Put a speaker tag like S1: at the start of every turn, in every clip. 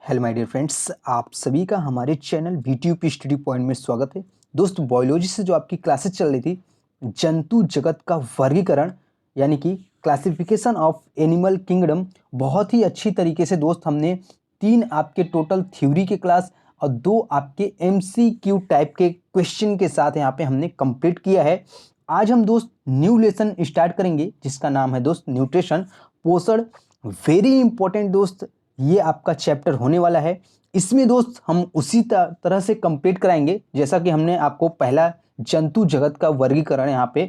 S1: Hello my dear friends, आप सभी का हमारे चैनल वीटीयूपी स्टडी पॉइंट में स्वागत है। दोस्त, बायोलॉजी से जो आपकी क्लासेस चल रही थी, जंतु जगत का वर्गीकरण यानी कि क्लासिफिकेशन ऑफ एनिमल किंगडम, बहुत ही अच्छी तरीके से दोस्त हमने 3 आपके टोटल थ्योरी के क्लास और 2 आपके एमसीक्यू टाइप के क्वेश्चन के साथ यहाँ पे हमने कंप्लीट किया है। आज हम दोस्त न्यू लेसन स्टार्ट करेंगे जिसका नाम है दोस्त न्यूट्रिशन, पोषण। वेरी इंपॉर्टेंट दोस्त ये आपका चैप्टर होने वाला है। इसमें दोस्त हम उसी तरह से कंप्लीट कराएंगे जैसा कि हमने आपको पहला जंतु जगत का वर्गीकरण यहाँ पे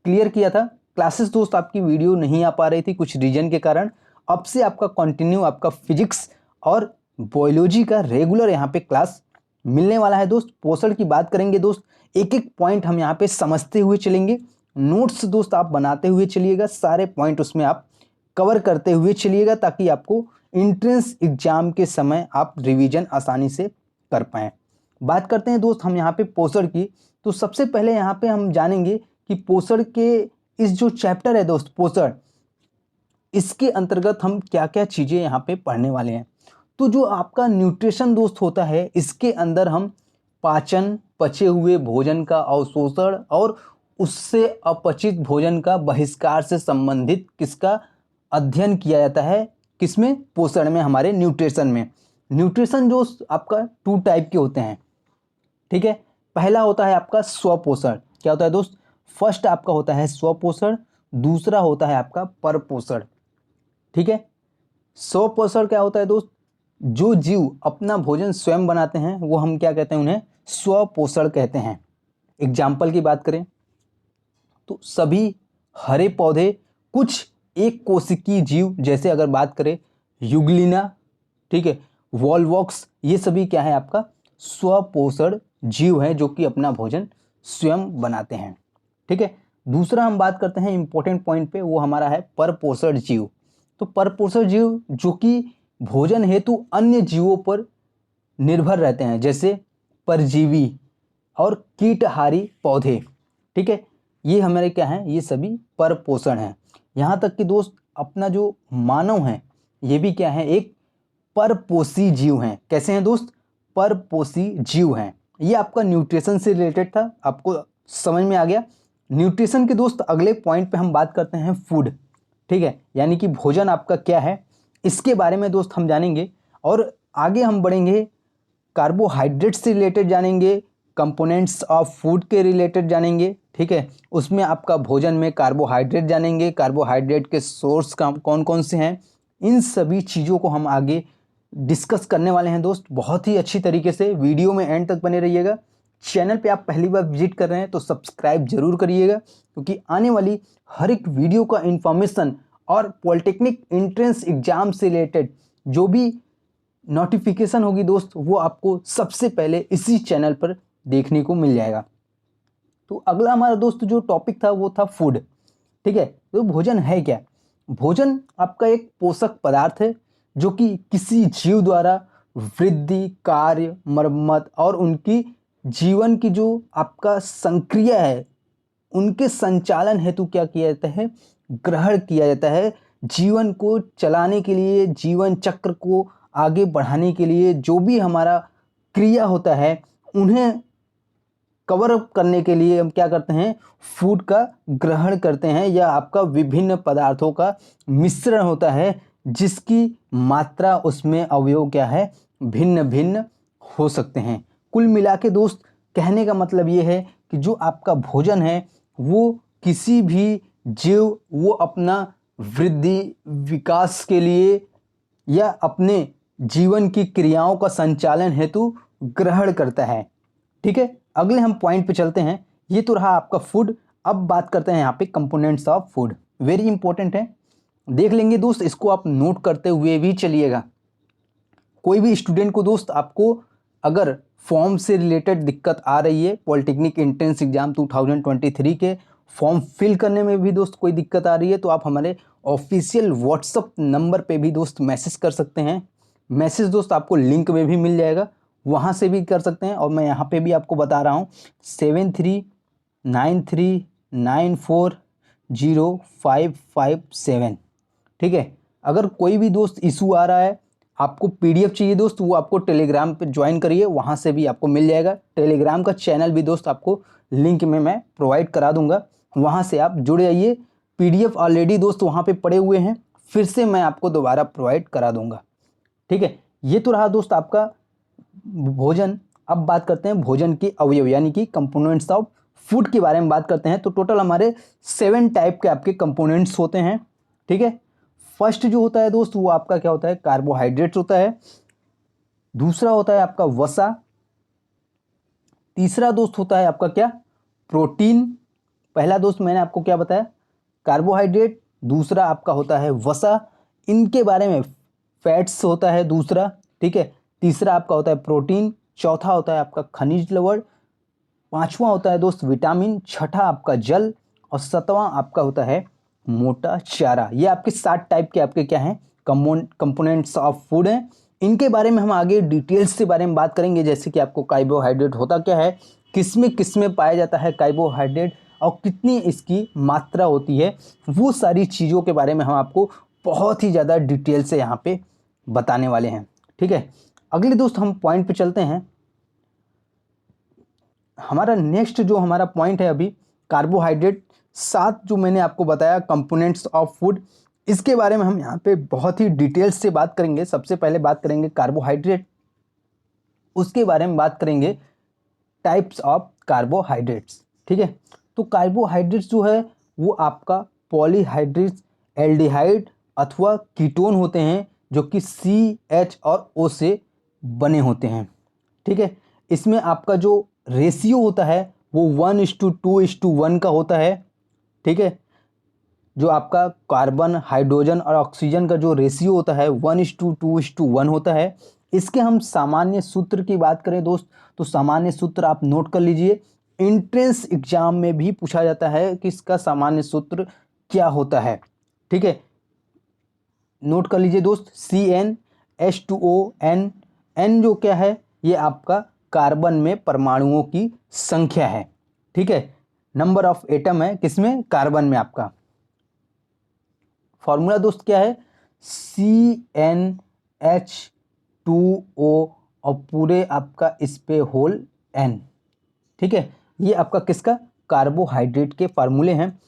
S1: क्लियर किया था। क्लासेस दोस्त आपकी वीडियो नहीं आ पा रही थी कुछ रीजन के कारण। अब से आपका कंटिन्यू आपका फिजिक्स और बायोलॉजी का रेगुलर यहाँ पे क्लास मिलने वाला है। दोस्त पोषण की बात करेंगे दोस्त, एक एक पॉइंट हम यहाँ पे समझते हुए चलेंगे। नोट्स दोस्त आप बनाते हुए चलिएगा, सारे पॉइंट उसमें आप कवर करते हुए चलिएगा ताकि आपको इंट्रेंस एग्जाम के समय आप रिवीजन आसानी से कर पाएँ। बात करते हैं दोस्त हम यहाँ पे पोषण की। तो सबसे पहले यहाँ पे हम जानेंगे कि पोषण के इस जो चैप्टर है दोस्त पोषण, इसके अंतर्गत हम क्या क्या चीज़ें यहाँ पे पढ़ने वाले हैं। तो जो आपका न्यूट्रिशन दोस्त होता है, इसके अंदर हम पाचन, पचे हुए भोजन का अवशोषण और उससे अपचित भोजन का बहिष्कार से संबंधित किसका अध्ययन किया जाता है, किसमें, पोषण में, हमारे न्यूट्रिशन में। न्यूट्रिशन जो आपका 2 टाइप के होते हैं, ठीक है। पहला होता है आपका स्वपोषण। क्या होता है दोस्त? फर्स्ट आपका होता है स्वपोषण, दूसरा होता है आपका परपोषण, ठीक है। स्वपोषण क्या होता है दोस्त? जो जीव अपना भोजन स्वयं बनाते हैं वो हम क्या कहते हैं, उन्हें स्वपोषण कहते हैं। एग्जाम्पल की बात करें तो सभी हरे पौधे, कुछ एक कोशिकीय जीव जैसे अगर बात करें युग्लिना, ठीक है, वॉलवॉक्स, ये सभी क्या है आपका स्वपोषण जीव हैं जो कि अपना भोजन स्वयं बनाते हैं, ठीक है। दूसरा हम बात करते हैं इंपॉर्टेंट पॉइंट पे, वो हमारा है परपोषण जीव। तो परपोषण जीव जो कि भोजन हेतु अन्य जीवों पर निर्भर रहते हैं जैसे परजीवी और कीटहारी पौधे, ठीक है। ये हमारे क्या हैं, ये सभी परपोषण हैं। यहाँ तक कि दोस्त अपना जो मानव है ये भी क्या है, एक परपोषी जीव हैं। कैसे हैं दोस्त? परपोषी जीव हैं। ये आपका न्यूट्रिशन से रिलेटेड था, आपको समझ में आ गया। न्यूट्रिशन के दोस्त अगले पॉइंट पे हम बात करते हैं फूड, ठीक है, यानी कि भोजन आपका क्या है, इसके बारे में दोस्त हम जानेंगे। और आगे हम बढ़ेंगे, कार्बोहाइड्रेट से रिलेटेड जानेंगे, कंपोनेंट्स ऑफ फूड के रिलेटेड जानेंगे, ठीक है। उसमें आपका भोजन में कार्बोहाइड्रेट जानेंगे, कार्बोहाइड्रेट के सोर्स कौन कौन से हैं, इन सभी चीज़ों को हम आगे डिस्कस करने वाले हैं दोस्त। बहुत ही अच्छी तरीके से वीडियो में एंड तक बने रहिएगा। चैनल पे आप पहली बार विजिट कर रहे हैं तो सब्सक्राइब जरूर करिएगा, क्योंकि आने वाली हर एक वीडियो का इंफॉर्मेशन और पॉलिटेक्निक एंट्रेंस एग्जाम से रिलेटेड जो भी नोटिफिकेशन होगी दोस्त, वो आपको सबसे पहले इसी चैनल पर देखने को मिल जाएगा। तो अगला हमारा दोस्त जो टॉपिक था वो था फूड, ठीक है। तो भोजन है क्या? भोजन आपका एक पोषक पदार्थ है जो कि किसी जीव द्वारा वृद्धि, कार्य, मरम्मत और उनकी जीवन की जो आपका संक्रिया है, उनके संचालन हेतु क्या किया जाता है, ग्रहण किया जाता है। जीवन को चलाने के लिए, जीवन चक्र को आगे बढ़ाने के लिए जो भी हमारा क्रिया होता है, उन्हें कवर अप करने के लिए हम क्या करते हैं, फूड का ग्रहण करते हैं, या आपका विभिन्न पदार्थों का मिश्रण होता है जिसकी मात्रा, उसमें अवयव क्या है, भिन्न भिन्न हो सकते हैं। कुल मिला के दोस्त कहने का मतलब ये है कि जो आपका भोजन है वो किसी भी जीव वो अपना वृद्धि, विकास के लिए या अपने जीवन की क्रियाओं का संचालन हेतु ग्रहण करता है, ठीक है। अगले हम पॉइंट पे चलते हैं। ये तो रहा आपका फूड। अब बात करते हैं यहाँ पे components of food, very important है, देख लेंगे दोस्त, इसको आप नोट करते हुए भी चलिएगा। कोई भी स्टूडेंट को दोस्त आपको अगर फॉर्म से रिलेटेड दिक्कत आ रही है, पॉलिटेक्निक एंट्रेंस एग्जाम 2023 के फॉर्म फिल करने में भी दोस्त कोई दिक्कत आ रही है, तो आप हमारे ऑफिशियल व्हाट्सअप नंबर पे भी दोस्त मैसेज कर सकते हैं। मैसेज दोस्त आपको लिंक में भी मिल जाएगा, वहाँ से भी कर सकते हैं। और मैं यहाँ पे भी आपको बता रहा हूँ 7393940557, ठीक है। अगर कोई भी दोस्त इशू आ रहा है आपको पीडीएफ चाहिए दोस्त, वो आपको टेलीग्राम पे ज्वाइन करिए, वहाँ से भी आपको मिल जाएगा। टेलीग्राम का चैनल भी दोस्त आपको लिंक में मैं प्रोवाइड करा दूंगा, वहाँ से आप जुड़ जाइए। पीडीएफ ऑलरेडी दोस्त वहाँ पे पड़े हुए हैं, फिर से मैं आपको दोबारा प्रोवाइड करा दूंगा। ठीक है, ये तो रहा दोस्त आपका भोजन। अब बात करते हैं भोजन के अवयव यानी कि कंपोनेंट्स ऑफ फूड के बारे में बात करते हैं। तो टोटल हमारे 7 टाइप के आपके कंपोनेंट्स होते हैं। ठीक है, फर्स्ट जो होता है दोस्त वो आपका क्या होता है, कार्बोहाइड्रेट्स होता है। दूसरा होता है आपका वसा। तीसरा दोस्त होता है आपका क्या, प्रोटीन। पहला दोस्त मैंने आपको क्या बताया, कार्बोहाइड्रेट। दूसरा आपका होता है वसा, इनके बारे में फैट्स होता है दूसरा। ठीक है, तीसरा आपका होता है प्रोटीन। चौथा होता है आपका खनिज लवण। पांचवा होता है दोस्त विटामिन। छठा आपका जल। और सातवां आपका होता है मोटा चारा। ये आपके 7 टाइप के आपके क्या हैं, कंपोनेंट्स ऑफ फूड हैं। इनके बारे में हम आगे डिटेल्स से बारे में बात करेंगे, जैसे कि आपको कार्बोहाइड्रेट होता क्या है, किस में पाया जाता है कार्बोहाइड्रेट, और कितनी इसकी मात्रा होती है, वो सारी चीज़ों के बारे में हम आपको बहुत ही ज़्यादा डिटेल से यहाँ पे बताने वाले हैं। ठीक है, अगले दोस्त हम पॉइंट पे चलते हैं। हमारा नेक्स्ट जो हमारा पॉइंट है अभी, कार्बोहाइड्रेट 7 जो मैंने आपको बताया कंपोनेंट्स ऑफ फूड, इसके बारे में हम यहाँ पे बहुत ही डिटेल्स से बात करेंगे। सबसे पहले बात करेंगे कार्बोहाइड्रेट, उसके बारे में बात करेंगे टाइप्स ऑफ कार्बोहाइड्रेट्स। ठीक है, तो कार्बोहाइड्रेट्स जो है वो आपका पॉलीहाइड्रेट्स, एल्डिहाइड अथवा कीटोन होते हैं, जो कि CH और O से बने होते हैं। ठीक है, इसमें आपका जो रेशियो होता है वो 1:2:1 का होता है। ठीक है, जो आपका कार्बन, हाइड्रोजन और ऑक्सीजन का जो रेशियो होता है 1:2:1 होता है। इसके हम सामान्य सूत्र की बात करें दोस्त, तो सामान्य सूत्र आप नोट कर लीजिए, एंट्रेंस एग्जाम में भी पूछा जाता है कि इसका सामान्य सूत्र क्या होता है। ठीक है, नोट कर लीजिए दोस्त, CnH2O, N जो क्या है, ये आपका कार्बन में परमाणुओं की संख्या है। ठीक है, नंबर ऑफ एटम है किसमें, कार्बन में आपका। फॉर्मूला दोस्त क्या है, CnH2O और पूरे आपका इस पे होल N। ठीक है, ये आपका किसका, कार्बोहाइड्रेट के फार्मूले हैं।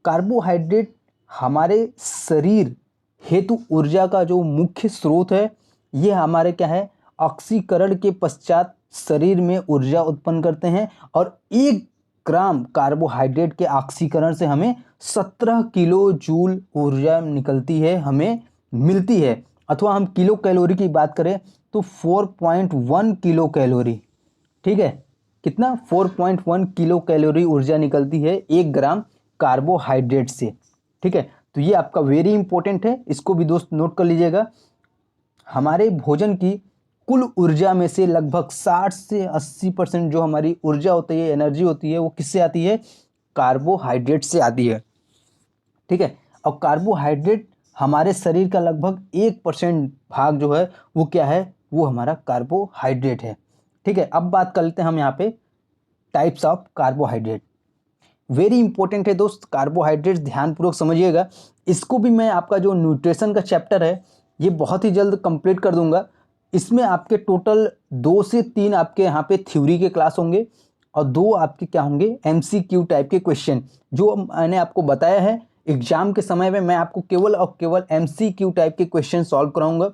S1: कार्बोहाइड्रेट हमारे शरीर हेतु ऊर्जा का जो मुख्य स्रोत है, ये हमारे क्या है, ऑक्सीकरण के पश्चात शरीर में ऊर्जा उत्पन्न करते हैं। और 1 ग्राम कार्बोहाइड्रेट के ऑक्सीकरण से हमें 17 किलो जूल ऊर्जा निकलती है, हमें मिलती है। अथवा हम किलो कैलोरी की बात करें तो 4.1 किलो कैलोरी। ठीक है, कितना, 4.1 किलो कैलोरी ऊर्जा निकलती है 1 ग्राम कार्बोहाइड्रेट से। ठीक है, तो ये आपका वेरी इंपॉर्टेंट है, इसको भी दोस्त नोट कर लीजिएगा। हमारे भोजन की कुल ऊर्जा में से लगभग 60 से 80% जो हमारी ऊर्जा होती है, एनर्जी होती है, वो किससे आती है, कार्बोहाइड्रेट से आती है। ठीक है, और कार्बोहाइड्रेट हमारे शरीर का लगभग 1% भाग जो है वो क्या है, वो हमारा कार्बोहाइड्रेट है। ठीक है, अब बात कर लेते हैं हम यहाँ पे types of carbohydrate. Very important है दोस्त, कार्बोहाइड्रेट्स ध्यानपूर्वक समझिएगा। इसको भी मैं आपका जो न्यूट्रिशन का चैप्टर है ये बहुत ही जल्द कंप्लीट कर दूंगा। इसमें आपके टोटल 2 से 3 आपके यहाँ पे थ्योरी के क्लास होंगे और 2 आपके क्या होंगे, MCQ टाइप के क्वेश्चन। जो मैंने आपको बताया है एग्जाम के समय में मैं आपको केवल और केवल MCQ टाइप के क्वेश्चन सॉल्व कराऊंगा।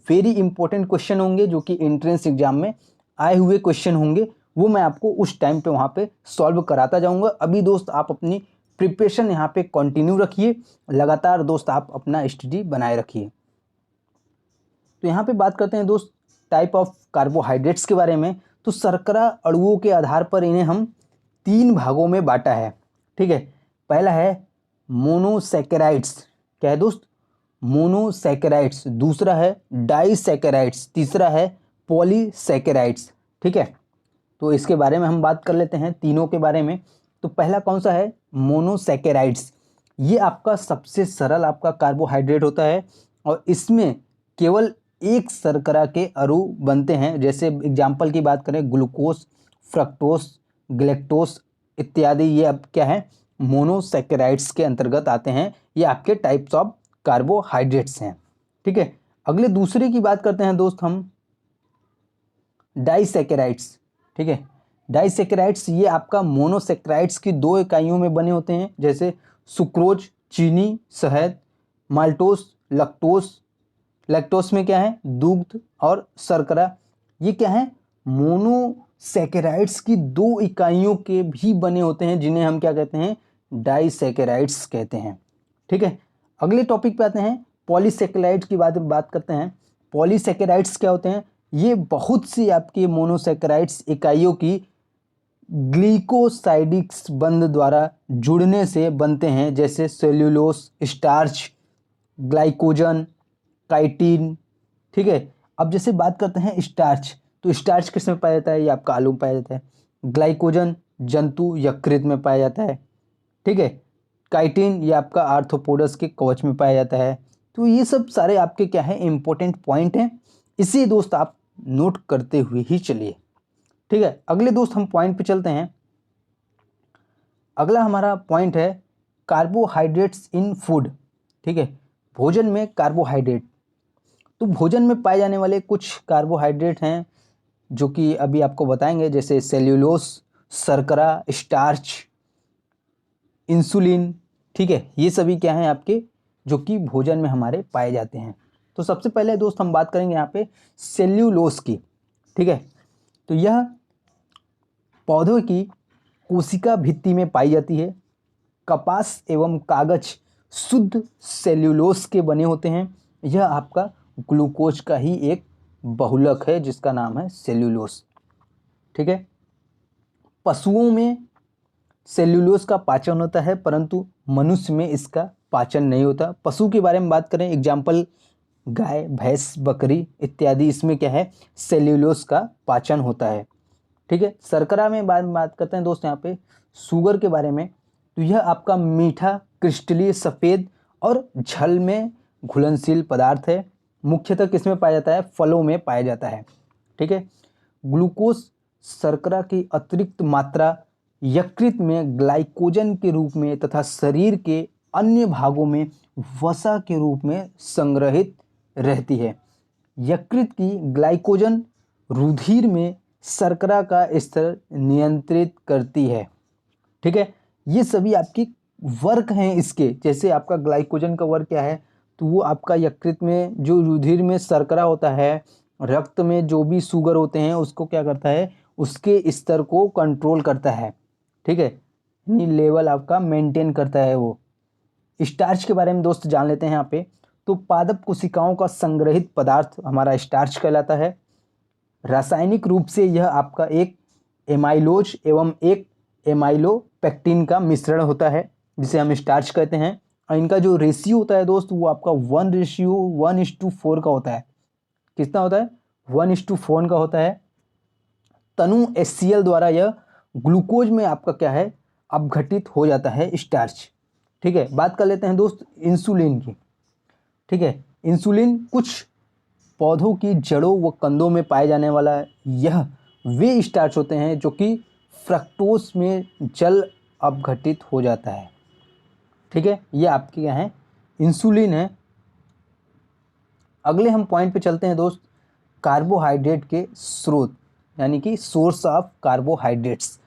S1: वेरी इंपॉर्टेंट क्वेश्चन होंगे जो कि एंट्रेंस एग्जाम में आए हुए क्वेश्चन होंगे, वो मैं आपको उस टाइम पे वहाँ पे सॉल्व कराता जाऊँगा। अभी दोस्त आप अपनी प्रिपरेशन यहाँ पे कंटिन्यू रखिए, लगातार दोस्त आप अपना स्टडी बनाए रखिए। तो यहाँ पे बात करते हैं दोस्त टाइप ऑफ कार्बोहाइड्रेट्स के बारे में। तो शर्करा अणुओं के आधार पर इन्हें हम 3 भागों में बांटा है। ठीक है, पहला है मोनोसैकेराइड्स, क्या है दोस्त, मोनोसैकेराइड्स। दूसरा है डाइसैकेराइड्स। तीसरा है पॉलीसैकेराइड्स। ठीक है, तो इसके बारे में हम बात कर लेते हैं तीनों के बारे में। तो पहला कौन सा है, मोनोसैकेराइड्स। ये आपका सबसे सरल आपका कार्बोहाइड्रेट होता है और इसमें केवल एक शर्करा के अणु बनते हैं। जैसे एग्जाम्पल की बात करें, ग्लूकोस, फ्रक्टोस, गैलेक्टोस इत्यादि, ये अब क्या है, मोनोसैकेराइड्स के अंतर्गत आते हैं। ये आपके टाइप्स ऑफ कार्बोहाइड्रेट्स हैं। ठीक है, अगले दूसरे की बात करते हैं दोस्त हम, डाइसैकेराइड्स। ठीक है, डाइसैकेराइड्स ये आपका मोनोसैकेराइड्स की 2 इकाइयों में बने होते हैं, जैसे सुक्रोज चीनी शहद, माल्टोस लैक्टोस, लैक्टोस में क्या है दुग्ध, और शर्करा ये क्या है मोनोसैकेराइड्स की 2 इकाइयों के भी बने होते हैं, जिन्हें हम क्या कहते हैं डाइसैकेराइड्स कहते हैं। ठीक है, अगले टॉपिक पे आते हैं, पॉलीसैकेराइड्स की बात करते हैं। पॉलीसैकेराइड्स क्या होते हैं, ये बहुत सी आपके मोनोसैकेराइड्स इकाइयों की ग्लीकोसाइडिक्स बंध द्वारा जुड़ने से बनते हैं, जैसे सेल्यूलोस, स्टार्च, ग्लाइकोजन, काइटिन। ठीक है, अब जैसे बात करते हैं स्टार्च, तो स्टार्च किस में पाया जाता है, ये आपका आलू में पाया जाता है। ग्लाइकोजन जंतु यकृत में पाया जाता है। ठीक है, काइटिन ये आपका आर्थ्रोपोडस के कवच में पाया जाता है। तो ये सब सारे आपके क्या है इंपॉर्टेंट पॉइंट हैं, इसे दोस्त आप नोट करते हुए ही चलिए। ठीक है, अगले दोस्त हम पॉइंट पे चलते हैं। अगला हमारा पॉइंट है कार्बोहाइड्रेट्स इन फूड। ठीक है, भोजन में कार्बोहाइड्रेट, तो भोजन में पाए जाने वाले कुछ कार्बोहाइड्रेट हैं जो कि अभी आपको बताएंगे, जैसे सेल्यूलोस, शर्करा, स्टार्च, इंसुलिन। ठीक है, ये सभी क्या हैं आपके जो कि भोजन में हमारे पाए जाते हैं। तो सबसे पहले दोस्त हम बात करेंगे यहाँ पे सेल्यूलोस की। ठीक है, तो यह पौधों की कोशिका भित्ति में पाई जाती है। कपास एवं कागज शुद्ध सेल्यूलोस के बने होते हैं। यह आपका ग्लूकोज का ही एक बहुलक है जिसका नाम है सेल्यूलोस। ठीक है, पशुओं में सेल्यूलोस का पाचन होता है, परंतु मनुष्य में इसका पाचन नहीं होता। पशु के बारे में बात करें, एग्जाम्पल गाय, भैंस, बकरी इत्यादि, इसमें क्या है सेल्यूलोस का पाचन होता है। ठीक है, शर्करा में बात करते हैं दोस्त यहाँ पे शुगर के बारे में, तो यह आपका मीठा क्रिस्टलीय सफ़ेद और झल में घुलनशील पदार्थ है। मुख्यतः किसमें पाया जाता है, फलों में पाया जाता है। ठीक है, ग्लूकोज शर्करा की अतिरिक्त मात्रा यकृत में ग्लाइकोजन के रूप में तथा शरीर के अन्य भागों में वसा के रूप में संग्रहित रहती है। यकृत की ग्लाइकोजन रुधिर में शर्करा का स्तर नियंत्रित करती है। ठीक है, ये सभी आपकी वर्क हैं इसके। जैसे आपका ग्लाइकोजन का वर्क क्या है, तो वो आपका यकृत में जो रुधिर में शर्करा होता है, रक्त में जो भी शुगर होते हैं उसको क्या करता है, उसके स्तर को कंट्रोल करता है। ठीक है, यानी लेवल आपका मेंटेन करता है वो। स्टार्च के बारे में दोस्त जान लेते हैं यहाँ पे, तो पादप कोशिकाओं का संग्रहित पदार्थ हमारा स्टार्च कहलाता है। रासायनिक रूप से यह आपका एक एमाइलोज एवं एक एमाइलोपेक्टिन का मिश्रण होता है, जिसे हम स्टार्च कहते हैं। और इनका जो रेशियो होता है दोस्त, वो आपका 1:1:4 का होता है। कितना होता है, 1:4 का होता है। तनु HCl द्वारा यह ग्लूकोज में आपका क्या है अपघटित हो जाता है स्टार्च। ठीक है, बात कर लेते हैं दोस्त इंसुलिन की। ठीक है, इंसुलिन कुछ पौधों की जड़ों व कंदों में पाए जाने वाला यह वे स्टार्च होते हैं जो कि फ्रक्टोज में जल अपघटित हो जाता है। ठीक है, ये आपके क्या है इंसुलिन है। अगले हम पॉइंट पे चलते हैं दोस्त, कार्बोहाइड्रेट के स्रोत यानी कि सोर्स ऑफ कार्बोहाइड्रेट्स।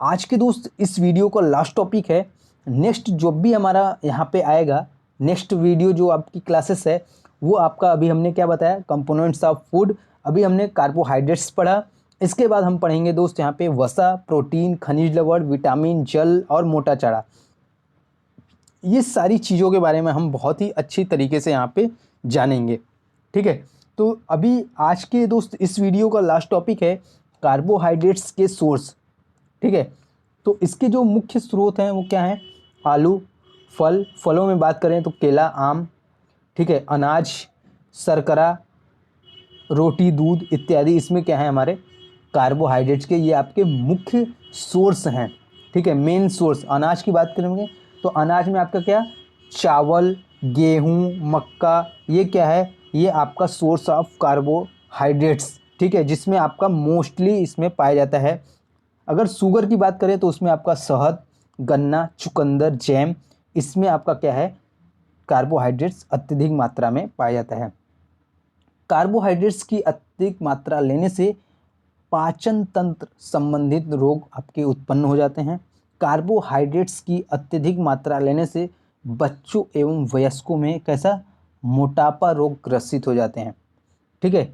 S1: आज के दोस्त इस वीडियो का लास्ट टॉपिक है। नेक्स्ट जो भी हमारा यहाँ पे आएगा, नेक्स्ट वीडियो जो आपकी क्लासेस है, वो आपका अभी हमने क्या बताया कंपोनेंट्स ऑफ फूड, अभी हमने कार्बोहाइड्रेट्स पढ़ा। इसके बाद हम पढ़ेंगे दोस्त यहाँ पे वसा, प्रोटीन, खनिज लवण, विटामिन, जल और मोटा चारा। ये सारी चीज़ों के बारे में हम बहुत ही अच्छी तरीके से यहाँ पे जानेंगे। ठीक है, तो अभी आज के दोस्त इस वीडियो का लास्ट टॉपिक है कार्बोहाइड्रेट्स के सोर्स। ठीक है, तो इसके जो मुख्य स्रोत हैं वो क्या हैं, आलू, फल, फलों में बात करें तो केला, आम। ठीक है, अनाज, शर्करा, रोटी, दूध इत्यादि, इसमें क्या है हमारे कार्बोहाइड्रेट्स के ये आपके मुख्य सोर्स हैं। ठीक है, मेन सोर्स। अनाज की बात करेंगे तो अनाज में आपका क्या चावल, गेहूँ, मक्का, ये क्या है ये आपका सोर्स ऑफ कार्बोहाइड्रेट्स। ठीक है, जिसमें आपका मोस्टली इसमें पाया जाता है। अगर शुगर की बात करें तो उसमें आपका शहद, गन्ना, चुकंदर, जैम, इसमें आपका क्या है कार्बोहाइड्रेट्स अत्यधिक मात्रा में पाया जाता है। कार्बोहाइड्रेट्स की अत्यधिक मात्रा लेने से पाचन तंत्र संबंधित रोग आपके उत्पन्न हो जाते हैं। कार्बोहाइड्रेट्स की अत्यधिक मात्रा लेने से बच्चों एवं वयस्कों में कैसा मोटापा रोग ग्रसित हो जाते हैं। ठीक है,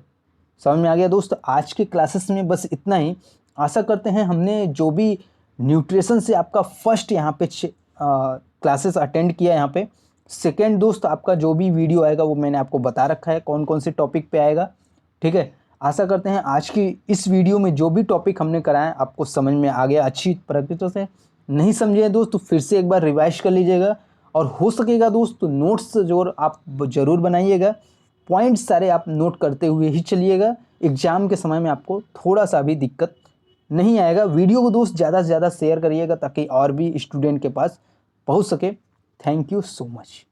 S1: समझ में आ गया दोस्त। आज के क्लासेस में बस इतना ही। आशा करते हैं हमने जो भी न्यूट्रिशन से आपका फर्स्ट यहाँ पे क्लासेस अटेंड किया यहाँ पे, सेकेंड दोस्त आपका जो भी वीडियो आएगा वो मैंने आपको बता रखा है कौन कौन से टॉपिक पे आएगा। ठीक है, आशा करते हैं आज की इस वीडियो में जो भी टॉपिक हमने कराया आपको समझ में आ गया अच्छी प्रकृति से। नहीं समझे दोस्त तो फिर से एक बार रिवाइज कर लीजिएगा, और हो सकेगा दोस्त तो नोट्स जो आप ज़रूर बनाइएगा, पॉइंट सारे आप नोट करते हुए ही चलिएगा। एग्ज़ाम के समय में आपको थोड़ा सा भी दिक्कत नहीं आएगा। वीडियो को दोस्त ज़्यादा से ज़्यादा शेयर करिएगा ताकि और भी स्टूडेंट के पास पहुंच सके। Thank you so much.